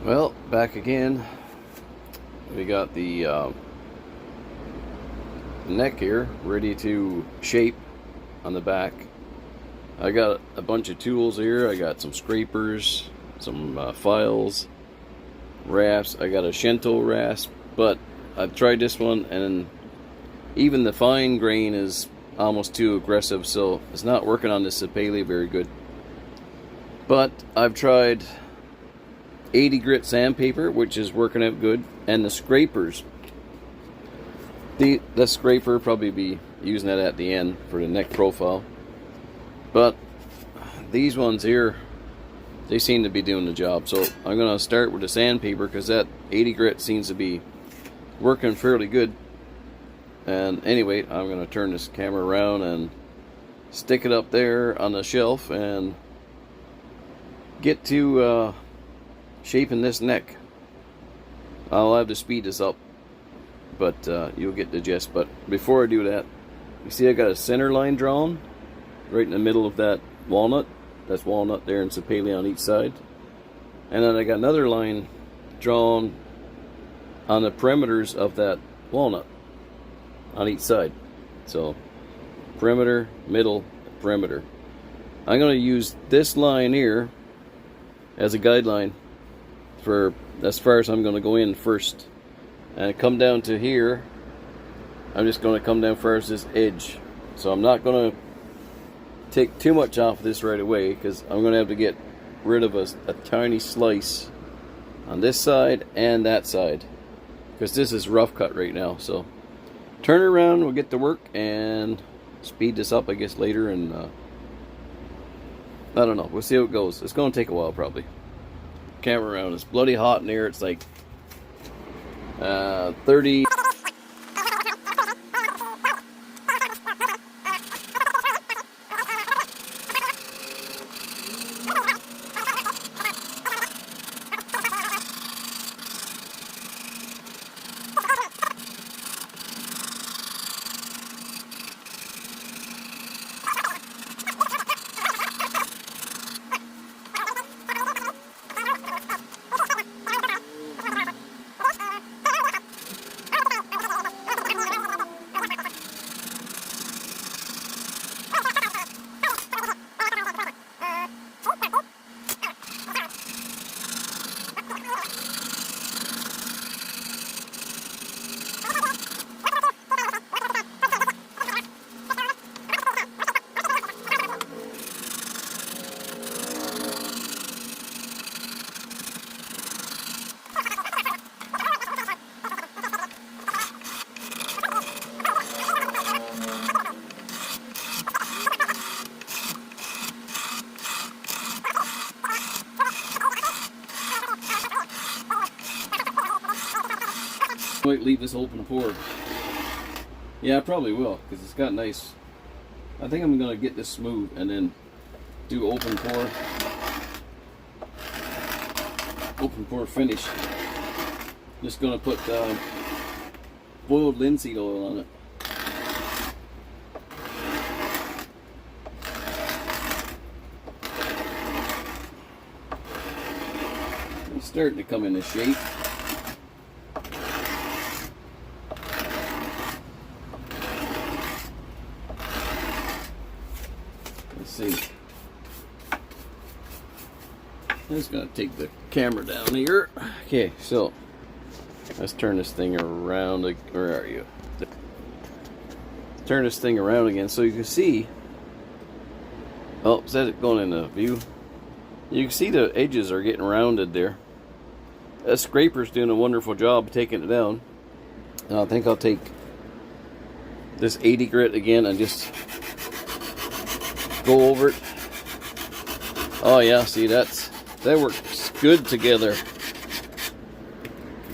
Well, back again. We got the neck here ready to shape on the back. I got a bunch of tools here. I got some scrapers, some files, rasps. I got a Shinto rasp, but I've tried this one and even the fine grain is almost too aggressive, so it's not working on this Sapele very good. But I've tried 80 grit sandpaper, which is working out good, and the scrapers. The scraper, probably be using that at the end for the neck profile. But these ones here, they seem to be doing the job. So I'm going to start with the sandpaper because that 80 grit seems to be working fairly good. And anyway, I'm going to turn this camera around and stick it up there on the shelf and get to shaping this neck. I'll have to speed this up, but you'll get the gist. But before I do that, you see I got a center line drawn right in the middle of that walnut. That's walnut there and Sapele on each side. And then I got another line drawn on the perimeters of that walnut on each side. So perimeter, middle, perimeter. I'm going to use this line here as a guideline for as far as I'm going to go in first, and come down to here. I'm just going to come down first this edge, so I'm not going to take too much off of this right away because I'm going to have to get rid of a tiny slice on this side and that side because this is rough cut right now. So turn it around, we'll get to work and speed this up I guess later, and I don't know, we'll see how it goes. It's going to take a while probably. Camera around, it's bloody hot in here. It's like 30. I might leave this open pour. Yeah, I probably will because it's got nice. I think I'm gonna get this smooth and then do open pour finish. Just gonna put boiled linseed oil on it. It's starting to come into shape. See, I'm just gonna take the camera down here. Okay, so let's turn this thing around. Where are you? Turn this thing around again so you can see. Oh, is that it going in the view? You can see the edges are getting rounded there. That scraper's doing a wonderful job taking it down. And I think I'll take this 80 grit again and just go over it. Oh yeah, see that works good together.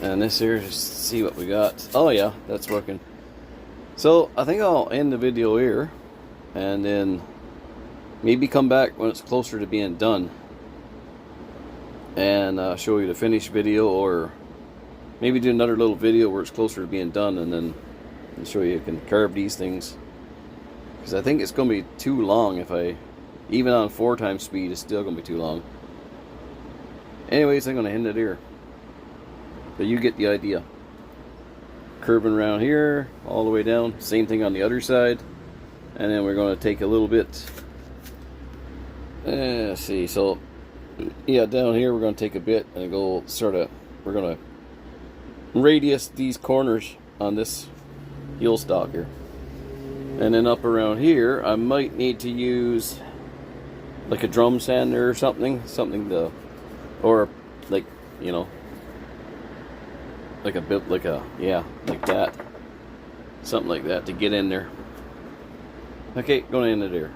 And this here, just see what we got. Oh yeah, that's working. So I think I'll end the video here and then maybe come back when it's closer to being done and show you the finished video, or maybe do another little video where it's closer to being done and then show you can carve these things. Because I think it's going to be too long if I, even on 4 times speed, it's still going to be too long. Anyways, I'm going to end it here. But you get the idea. Curving around here, all the way down. Same thing on the other side. And then we're going to take a little bit. Let's see. So, yeah, down here we're going to take a bit and go sort of. We're going to radius these corners on this heel stock here. And then up around here, I might need to use like a drum sander or something to, or like, you know, like a bit, like a, yeah, like that, something like that to get in there. Okay, going into there.